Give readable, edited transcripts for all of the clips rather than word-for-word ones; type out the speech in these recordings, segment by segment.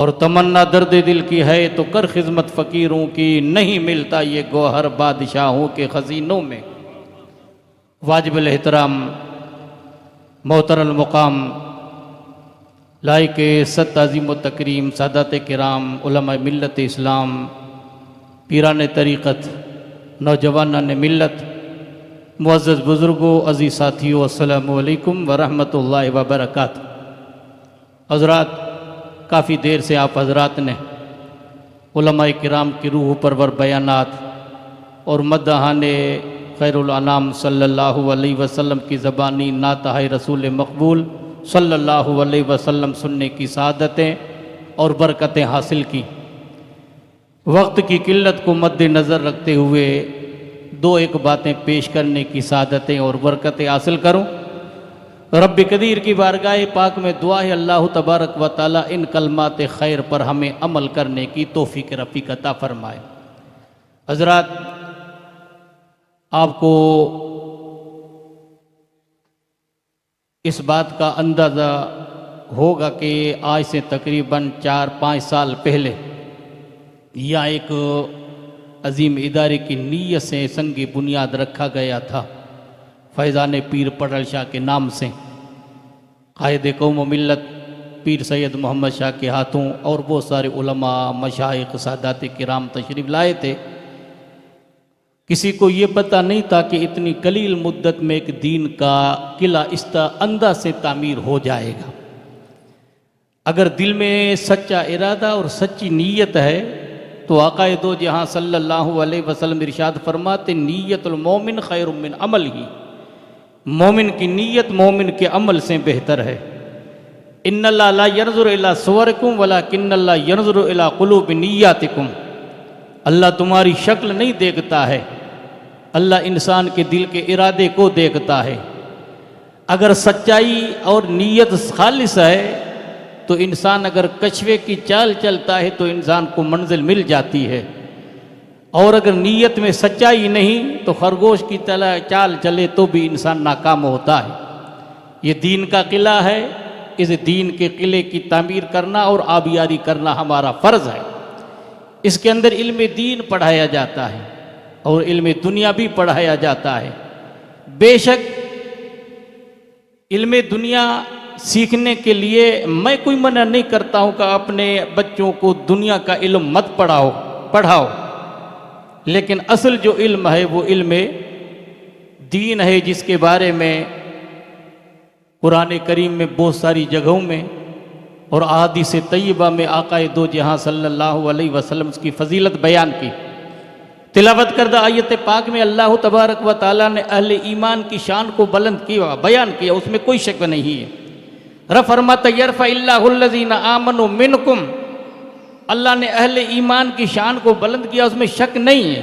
और तमन्ना दर्द दिल की है तो कर खिदमत फ़कीरों की, नहीं मिलता ये गौहर बादशाहों के ख़ज़ीनों में। वाजिबुल एहतराम मोहतरम मुकाम लायके सत अज़ीम व तकरीम सादात किराम उलमा मिल्लत इस्लाम, पीरान तरीक़त, नौजवानान मिल्लत, मुअज़्ज़ज़ बुज़ुर्गों, अज़ीज़ साथियों, अस्सलामु अलैकुम व रहमतुल्लाहि व बरकातुहू। हज़रात, काफ़ी देर से आप हज़रात ने उलमाए किराम की रूह परवर बयानात और मद्दाहाने खैरुल अनाम सल्लल्लाहु अलैहि वसल्लम की ज़बानी नातहाए रसूल मकबूल सल्लल्लाहु अलैहि वसल्लम सुनने की सआदतें और बरकतें हासिल की। वक्त की किल्लत को मद्देनज़र रखते हुए दो एक बातें पेश करने की सआदतें और बरकतें हासिल करूँ। रब्बी कदीर की बारगाह पाक में दुआ है अल्लाह तबारक व ताला इन कलमात खैर पर हमें अमल करने की तौफीक रफ़ीक अता फरमाए। हज़रात, आपको इस बात का अंदाज़ा होगा कि आज से तकरीबन 4-5 साल पहले यह एक अजीम इदारे की नीयत से संगी बुनियाद रखा गया था। फैज़ान पीर पड़ल शाह के नाम से कायदे कौम मिल्लत पीर सैयद मोहम्मद शाह के हाथों और बहुत सारे उलमा, मशाइख, सादात किराम तशरीफ़ लाए थे। किसी को ये पता नहीं था कि इतनी कलील मुद्दत में एक दीन का किला इस अंदाज से तामीर हो जाएगा। अगर दिल में सच्चा इरादा और सच्ची नीयत है तो आक़ाए दो जहाँ सल्लल्लाहु अलैहि वसल्लम इरशाद फरमाते, नीयतुल मोमिन खैरुम मिन अमल ही। मोमिन की नीयत मोमिन के अमल से बेहतर है। इन्नल्लाह ला यंज़ुरु इला सुवरिकुम वलाकिन्नल्लाह यंज़ुरु इला कुलूबि निय्यातिकुम। अल्लाह तुम्हारी शक्ल नहीं देखता है, अल्लाह इंसान के दिल के इरादे को देखता है। अगर सच्चाई और नीयत खालिस है तो इंसान अगर कछुए की चाल चलता है तो इंसान को मंजिल मिल जाती है, और अगर नीयत में सच्चाई नहीं तो खरगोश की चाल चले तो भी इंसान नाकाम होता है। ये दीन का किला है, इस दीन के किले की तामीर करना और आबियारी करना हमारा फ़र्ज़ है। इसके अंदर इल्म दीन पढ़ाया जाता है और इल्म दुनिया भी पढ़ाया जाता है। बेशक इल्म दुनिया सीखने के लिए मैं कोई मना नहीं करता हूँ कि अपने बच्चों को दुनिया का इल्म मत पढ़ाओ, लेकिन असल जो इल्म है वो इल्म दीन है, जिसके बारे में कुरान करीम में बहुत सारी जगहों में और अहादीस तय्यबा में आक़ाए दो जहाँ सल्लल्लाहु अलैहि वसल्लम की फ़जीलत बयान की। तिलावत करदा आयत पाक में अल्लाह तबारक व ताला ने अहले ईमान की शान को बुलंद किया, बयान किया, उसमें कोई शक नहीं है। फरमाता यरफ़इल्लाहुल्लज़ीना आमनु मिनकुम, अल्लाह ने अहले ईमान की शान को बुलंद किया, उसमें शक नहीं है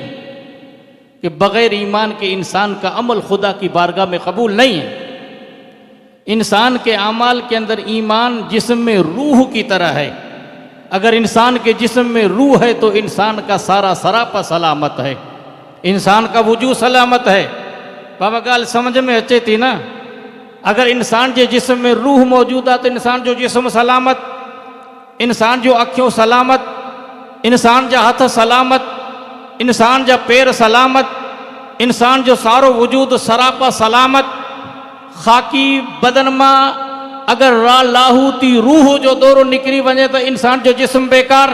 कि बग़ैर ईमान के इंसान का अमल खुदा की बारगाह में कबूल नहीं है। इंसान के अमाल के अंदर ईमान जिस्म में रूह की तरह है। अगर इंसान के जिस्म में रूह है तो इंसान का सारा सरापा सलामत है, इंसान का वजूद सलामत है। बाबा गाल समझ में अचे थी ना। अगर इंसान के जिस्म में रूह मौजूद है तो इंसान जो जिस्म सलामत, इंसान जो अखियों सलामत, इंसान जा हथ सलामत, इंसान जा पैर सलामत, इंसान जो सारो वजूद सरापा सलामत। खाकी बदन मां अगर लाहूती रूह जो दौरो निकरी वने तो इंसान जो जिस्म बेकार।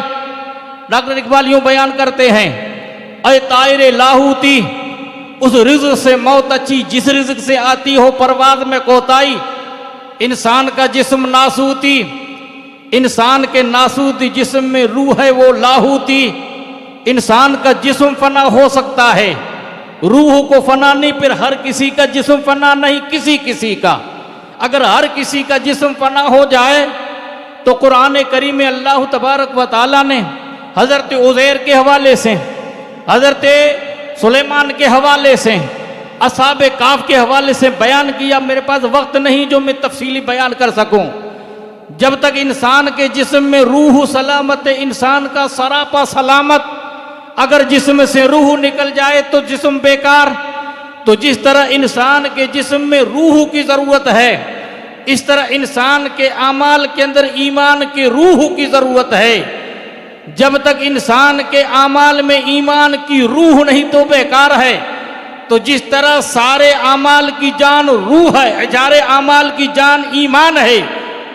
डॉक्टर इकबाल यूं बयान करते हैं, अय तायरे लाहूती, उस रिज़्क़ से मौत अच्छी जिस रिज़्क़ से आती हो परवाज़ में कोताई। इंसान का जिस्म नासूती, इंसान के नासूती जिस्म में रूह है वो लाहूती। इंसान का जिस्म फना हो सकता है, रूह को फना नहीं। फिर हर किसी का जिस्म फना नहीं, किसी का। अगर हर किसी का जिस्म फना हो जाए तो कुरान करीम में अल्लाह तबारक व ताला ने हज़रत उज़ैर के हवाले से, हज़रत सुलेमान के हवाले से, असहाबे काफ के हवाले से बयान किया। मेरे पास वक्त नहीं जो मैं तफसीली बयान कर सकूं। जब तक इंसान के जिस्म में रूह सलामत है, इंसान का सरापा सलामत। अगर जिस्म से रूह निकल जाए तो जिस्म बेकार। तो जिस तरह इंसान के जिस्म में रूह की ज़रूरत है, इस तरह इंसान के आमाल के अंदर ईमान की रूह की ज़रूरत है। जब तक इंसान के आमाल में ईमान की रूह नहीं तो बेकार है। तो जिस तरह सारे आमाल की जान रूह है, सारे आमाल की जान ईमान है,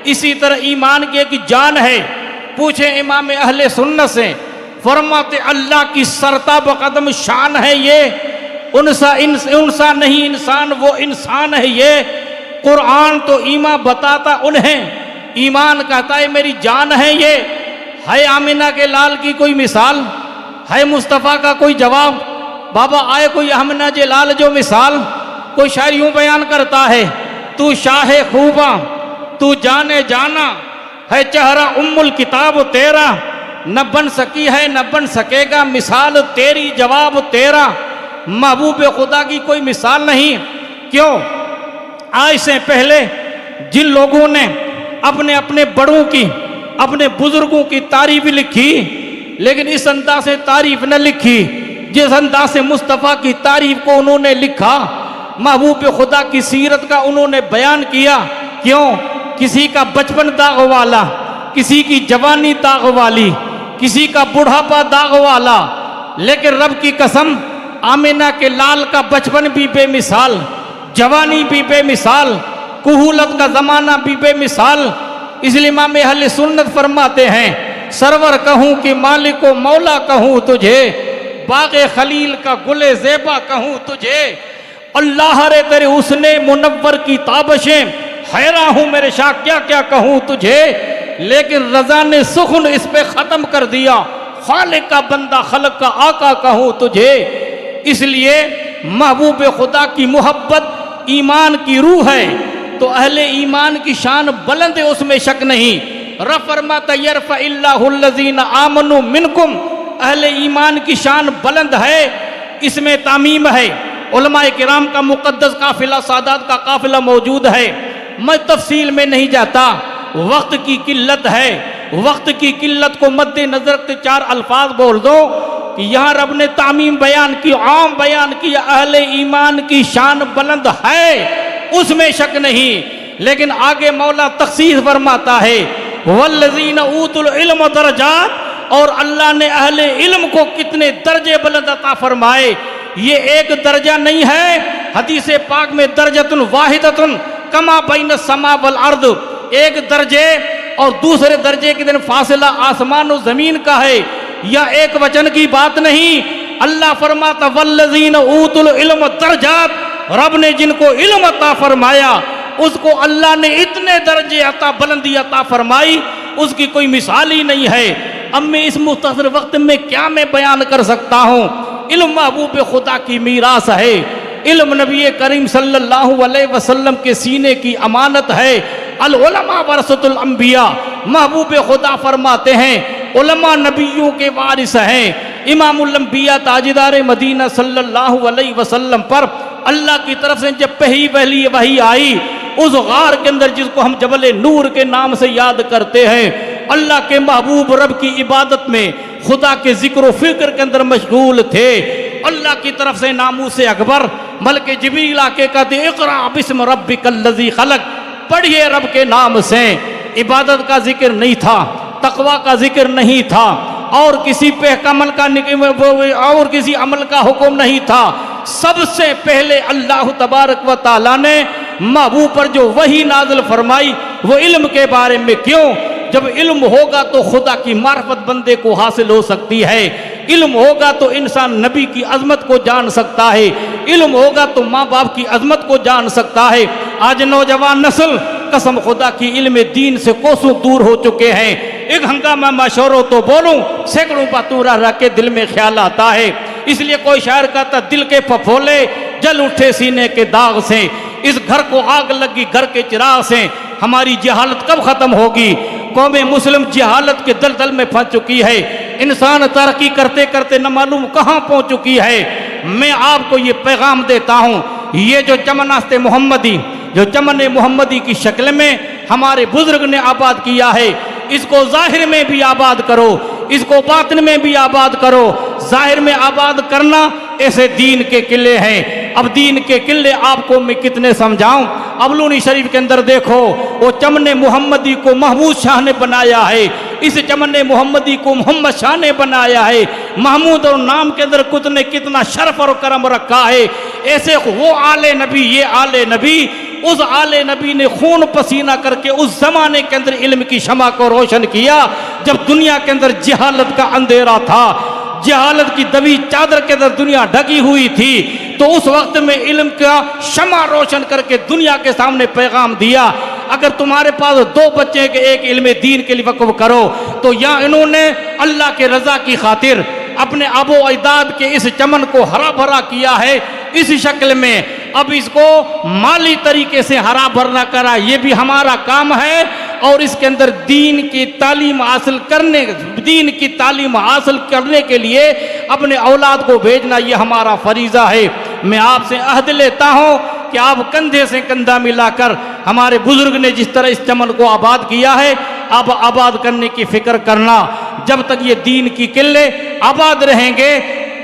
इसी तरह ईमान की एक जान है। पूछे इमाम अहले सुन्नत से, फरमाते अल्लाह की सरता बकदम शान है ये, उनसा नहीं इंसान, वो इंसान है ये। कुरान तो ईमान बताता उन्हें, ईमान कहता है मेरी जान है ये। है आमिना के लाल की कोई मिसाल, है मुस्तफ़ा का कोई जवाब, बाबा आए कोई आमिना जे लाल जो मिसाल। कोई शायर यूं बयान करता है, तू शाहे खूबा तू जाने जाना है, चेहरा उम्मुल किताब तेरा, न बन सकी है न बन सकेगा मिसाल तेरी, जवाब तेरा। महबूब खुदा की कोई मिसाल नहीं। क्यों? आज से पहले जिन लोगों ने अपने अपने बड़ों की, अपने बुजुर्गों की तारीफ लिखी, लेकिन इस अंदाज से तारीफ न लिखी जिस अंदाज से मुस्तफ़ा की तारीफ को उन्होंने लिखा। महबूब खुदा की सीरत का उन्होंने बयान किया। क्यों? किसी का बचपन दाग वाला, किसी की जवानी दाग वाली, किसी का बुढ़ापा दाग वाला, लेकिन रब की कसम आमिना के लाल का बचपन भी बेमिसाल, जवानी भी बेमिसाल, कुहूलत का ज़माना भी बेमिसाल। इसलिए इमाम अहले सुन्नत फरमाते हैं, सरवर कहूँ कि मालिक व मौला कहूँ तुझे, बाग़े खलील का गुले ज़ेबा कहूँ तुझे, अल्लाह रे तेरे उसने मुनव्वर की ताबशें, हैरान हूँ मेरे शाह क्या क्या कहूँ तुझे। लेकिन रज़ा ने सुखन इस पे ख़त्म कर दिया, खालिक का बंदा खलक का आका कहूँ तुझे। इसलिए महबूब खुदा की मोहब्बत ईमान की रूह है, तो अहले ईमान की शान बुलंद है, उसमें शक नहीं। रब फरमाता यरफ़इल्लाहुल्लज़ीना आमनू मिनकुम, अहले ईमान की शान बुलंद है, इसमें तामीम है। उलमाए किराम का मुक़द्दस काफ़िला, सादात का काफ़िला मौजूद है। मैं तफसील में नहीं जाता, वक्त की किल्लत है। वक्त की किल्लत को मद्देनजर रखते चार अल्फाज बोल दो कि यहाँ रब ने तामीम बयान की, आम बयान किया, अहले ईमान की शान बुलंद है, उसमें शक नहीं। लेकिन आगे मौला तखसीस फरमाता है, वल्लज़ीना ऊतुल इल्म दरजात, और अल्लाह ने अहले इल्म को कितने दर्जे बुलंद अता फरमाए। ये एक दर्जा नहीं है, हदीस पाक में दर्जतुन वाहिदतुन कमा बैन समा वल अर्द, एक दर्जे और दूसरे दर्जे के दिन फासला आसमान और जमीन का है। यह एक वचन की बात नहीं। अल्लाह फरमाता वल्लज़ीना ऊतुल इल्म दरजात, रब ने जिनको इल्म अता फरमाया उसको अल्लाह ने इतने दर्जे अता, बुलंदी अता फरमाई, उसकी कोई मिसाल ही नहीं है। अब मैं इस मुख्तसर वक्त में क्या मैं बयान कर सकता हूँ। इल्म महबूब खुदा की मीरास है, इल्म नबी करीम सल्लल्लाहु अलैहि वसल्लम के सीने की अमानत है। अल उलमा वरसतुल अंबिया, महबूब खुदा फरमाते हैं उलमा नबियों के वारिस हैं। इमामुल अंबिया ताजदार मदीना सल्लल्लाहु अलैहि वसल्लम पर अल्लाह की तरफ से जब पहली वही आई, उस गार के अंदर जिसको हम जबल नूर के नाम से याद करते हैं, अल्लाह के महबूब रब की इबादत में, खुदा के जिक्र फिक्र के अंदर मशगूल थे। अल्लाह की तरफ से नामूस अकबर मलके जिब्रील आके कहते इक़रा बिस्म रब्बिकल्लज़ी खलक, पढ़िए रब के नाम से। इबादत का जिक्र नहीं था, तकवा का जिक्र नहीं था, और किसी पे अमल का और किसी अमल का हुक्म नहीं था। सबसे पहले अल्लाह तबारक व तआला ने महबूब पर जो वही नाज़िल फरमाई वो इल्म के बारे में। क्यों? जब इल्म होगा तो खुदा की मार्फत बंदे को हासिल हो सकती है। इल्म होगा तो इंसान नबी की अजमत को जान सकता है। इल्म होगा तो माँ बाप की अजमत को जान सकता है। आज नौजवान नस्ल कसम खुदा की इल्म दीन से कोसों दूर हो चुके हैं। एक हंगामा मशोरों तो बोलूं, सैकड़ों बातों रह के दिल में ख्याल आता है। इसलिए कोई शायर कहता दिल के फफोले जल उठे सीने के दाग से, इस घर को आग लगी घर के चिराग से। हमारी जहालत कब खत्म होगी? कौमे मुस्लिम जहालत के दलदल में फंस चुकी है। इंसान तरक्की करते करते न मालूम कहाँ पहुँच चुकी है। मैं आपको ये पैगाम देता हूँ, ये जो चमन-ए मोहम्मदी, जो चमन मोहम्मदी की शक्ल में हमारे बुजुर्ग ने आबाद किया है, इसको जाहिर में भी आबाद करो, इसको बातिन में भी आबाद करो। जाहिर में आबाद करना ऐसे दीन के किले हैं। अब दीन के किले आपको मैं कितने समझाऊं। अबलूनी शरीफ के अंदर देखो, वो चमन मोहम्मदी को महमूद शाह ने बनाया है, इस चमन मोहम्मदी को मोहम्मद शाह ने बनाया है। महमूद और नाम के अंदर खुद ने कितना शर्फ और करम रखा है। ऐसे वो आले नबी, ये आले नबी, उस आले नबी ने खून पसीना करके उस जमाने के अंदर इल्म की शमा को रोशन किया जब दुनिया के अंदर जहालत का अंधेरा था, जहालत की दबी चादर के अंदर दुनिया ढकी हुई थी। तो उस वक्त में इल्म का शमा रोशन करके दुनिया के सामने पैगाम दिया। अगर तुम्हारे पास दो बच्चे के एक इल्म दीन के लिए वक़्फ़ करो, तो या इन्होंने अल्लाह के रज़ा की खातिर अपने आबो अजदाद के इस चमन को हरा भरा किया है इस शक्ल में, अब इसको माली तरीके से हरा भरना करा, ये भी हमारा काम है। और इसके अंदर दीन की तालीम हासिल करने के लिए अपने औलाद को भेजना, ये हमारा फरीज़ा है। मैं आपसे अहद लेता हूँ कि आप कंधे से कंधा मिलाकर, हमारे बुजुर्ग ने जिस तरह इस चमन को आबाद किया है, अब आबाद करने की फिक्र करना। जब तक ये दीन की किले आबाद रहेंगे,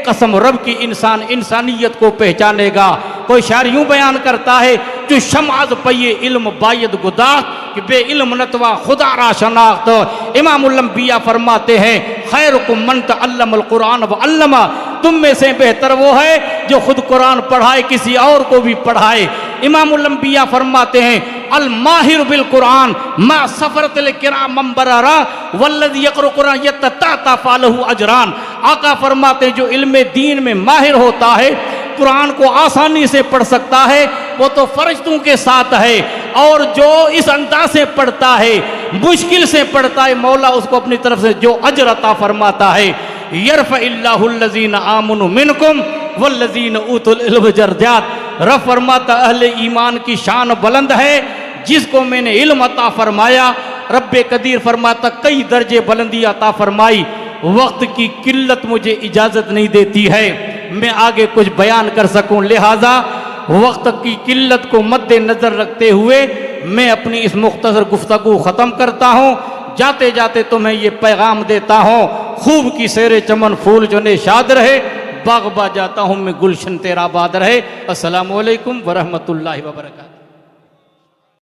कसम रब की इंसान इंसानियत को पहचानेगा। कोई शायर यूं बयान करता है, जो शमाज पये इल्म बायद गुदात कि बे इल्म नतवा खुदा रा शनाख्त। इमामुल अंबिया फरमाते हैं, खैरुकुम मन तअल्लमल कुरान व अल्लमा, तुम में से बेहतर वो है जो खुद कुरान पढ़ाए, किसी और को भी पढ़ाए। इमामुल अंबिया फरमाते हैं, अल माहिर बिल कुरान मा सफरतल किराम मंबररा वल्लज़ी यक़रउ कुरान यतता फालहु अजरान। आका फरमाते हैं, जो इल्म दीन में माहिर होता है, कुरान को आसानी से पढ़ सकता है, वो तो फरिश्तों के साथ है। और जो इस अंदाज से पढ़ता है, मुश्किल से पढ़ता है, मौला उसको अपनी तरफ से जो अजर अता फरमाता है। यरफ़इल्लाहुल्लज़ीना आमनु मिनकुम वल्लज़ीना ऊतुल इल्म दरजात। रब फरमाता, अहले ईमान की शान बुलंद है, जिसको मैंने इल्म अता फरमाया। रब्बे कदीर फरमाता, कई दर्जे बुलंदी अता फरमाई। वक्त की किल्लत मुझे इजाज़त नहीं देती है मैं आगे कुछ बयान कर सकूं, लिहाजा वक्त की किल्लत को मद्देनज़र रखते हुए मैं अपनी इस मुख्तसर गुफ्तगू ख़त्म करता हूँ। जाते जाते तो मैं ये पैगाम देता हूँ, खूब की सेरे चमन फूल जो निशाद रहे, बाग़ बा जाता हूँ मैं गुलशन तेरा आबाद रहे। अस्सलामु अलैकुम वरहमतुल्लाहि वबरकातुहू।